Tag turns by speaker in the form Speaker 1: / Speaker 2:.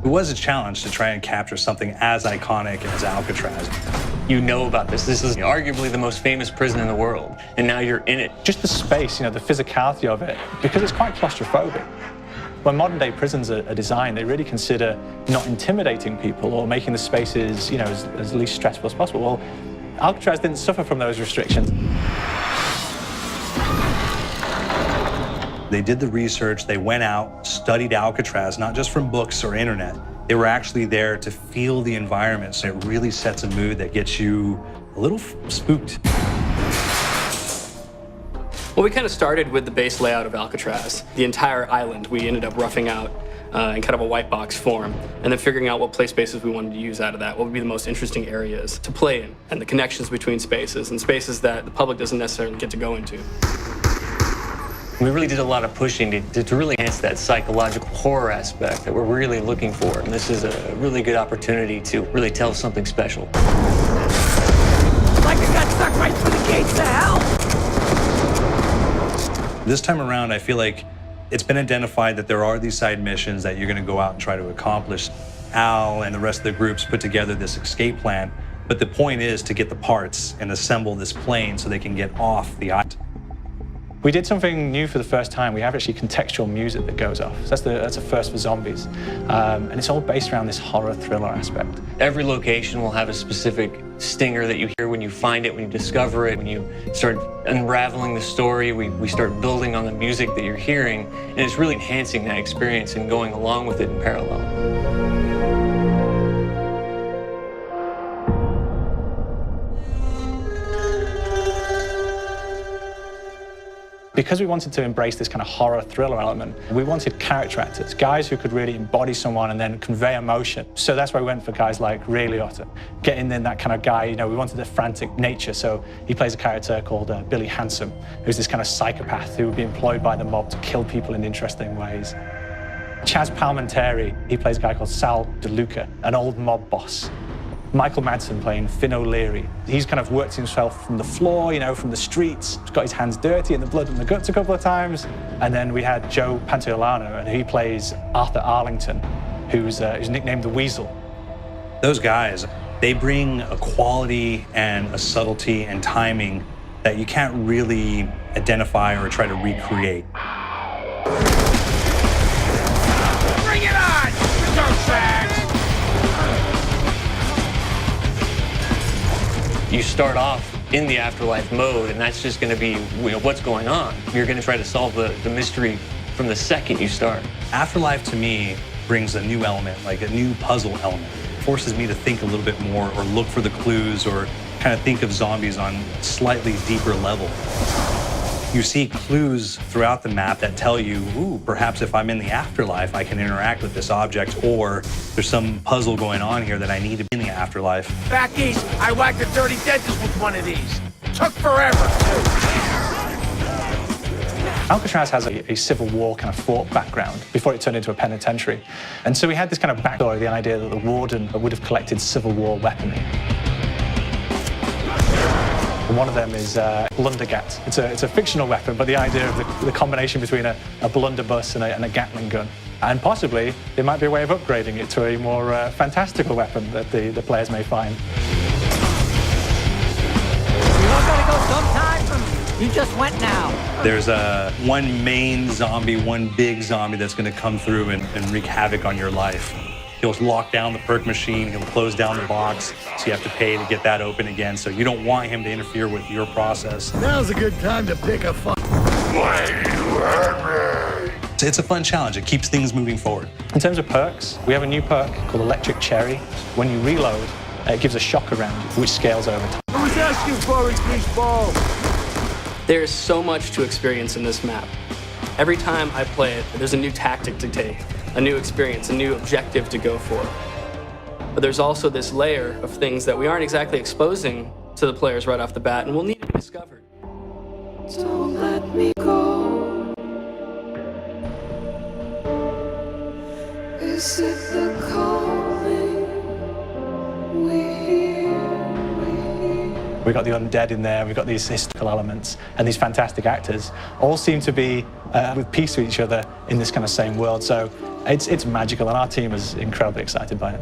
Speaker 1: It was a challenge to try and capture something as iconic as Alcatraz.
Speaker 2: You know about this. This is arguably the most famous prison in the world, and now you're in it.
Speaker 3: Just the space, the physicality of it, because it's quite claustrophobic. When modern-day prisons are designed, they really consider not intimidating people or making the spaces, as least stressful as possible. Well, Alcatraz didn't suffer from those restrictions.
Speaker 1: They did the research, they went out, studied Alcatraz, not just from books or internet. They were actually there to feel the environment, so it really sets a mood that gets you a little spooked.
Speaker 4: Well, we kind of started with the base layout of Alcatraz. The entire island we ended up roughing out in kind of a white box form, and then figuring out what play spaces we wanted to use out of that, what would be the most interesting areas to play in, and the connections between spaces, and spaces that the public doesn't necessarily get to go into.
Speaker 2: We really did a lot of pushing to really enhance that psychological horror aspect that we're really looking for. And this is a really good opportunity to really tell something special.
Speaker 5: Like I got stuck right through the gates of hell!
Speaker 1: This time around, I feel like it's been identified that there are these side missions that you're going to go out and try to accomplish. Al and the rest of the groups put together this escape plan, but the point is to get the parts and assemble this plane so they can get off the island.
Speaker 3: We did something new for the first time. We have actually contextual music that goes off. So that's a first for zombies. And it's all based around this horror thriller aspect.
Speaker 2: Every location will have a specific stinger that you hear when you find it, when you discover it, when you start unraveling the story, we start building on the music that you're hearing, and it's really enhancing that experience and going along with it in parallel.
Speaker 3: Because we wanted to embrace this kind of horror thriller element, we wanted character actors, guys who could really embody someone and then convey emotion. So that's why we went for guys like Ray Liotta, getting in that kind of guy, we wanted a frantic nature. So he plays a character called Billy Handsome, who's this kind of psychopath who would be employed by the mob to kill people in interesting ways. Chaz Palminteri, he plays a guy called Sal DeLuca, an old mob boss. Michael Madsen playing Finn O'Leary. He's kind of worked himself from the floor, from the streets. He's got his hands dirty in the blood and the guts a couple of times. And then we had Joe Pantoliano, and he plays Arthur Arlington, who's nicknamed the Weasel.
Speaker 1: Those guys, they bring a quality and a subtlety and timing that you can't really identify or try to recreate.
Speaker 5: Bring it on! Dirtbags!
Speaker 2: You start off in the afterlife mode, and that's just going to be what's going on. You're going to try to solve the mystery from the second you start.
Speaker 1: Afterlife, to me, brings a new element, like a new puzzle element. It forces me to think a little bit more or look for the clues or kind of think of zombies on a slightly deeper level. You see clues throughout the map that tell you, ooh, perhaps if I'm in the afterlife, I can interact with this object, or there's some puzzle going on here that I need to be in the afterlife.
Speaker 5: Back east, I whacked a dirty dentist with one of these. Took forever.
Speaker 3: Alcatraz has a Civil War kind of fort background before it turned into a penitentiary. And so we had this kind of backstory, the idea that the warden would have collected Civil War weaponry. One of them is blundergat. It's a fictional weapon, but the idea of the combination between a blunderbuss and a Gatling gun. And possibly, there might be a way of upgrading it to a more fantastical weapon that the players may find.
Speaker 5: You all gotta go sometime? You just went now.
Speaker 1: There's one main zombie, one big zombie that's going to come through and wreak havoc on your life. He'll lock down the perk machine, he'll close down the box, so you have to pay to get that open again. So you don't want him to interfere with your process.
Speaker 6: Now's a good time to pick a fight.
Speaker 1: It's a fun challenge. It keeps things moving forward.
Speaker 3: In terms of perks, we have a new perk called Electric Cherry. When you reload, it gives a shock around you, which scales over time.
Speaker 6: I was asking for it, greaseball.
Speaker 4: There is so much to experience in this map. Every time I play it, there's a new tactic to take, a new experience, a new objective to go for. But there's also this layer of things that we aren't exactly exposing to the players right off the bat, and will need to be discovered.
Speaker 7: Don't let me go. Is it the calling we hear?
Speaker 3: we've got the undead in there, we've got these historical elements, and these fantastic actors all seem to be with peace with each other in this kind of same world. So it's magical, and our team is incredibly excited by it.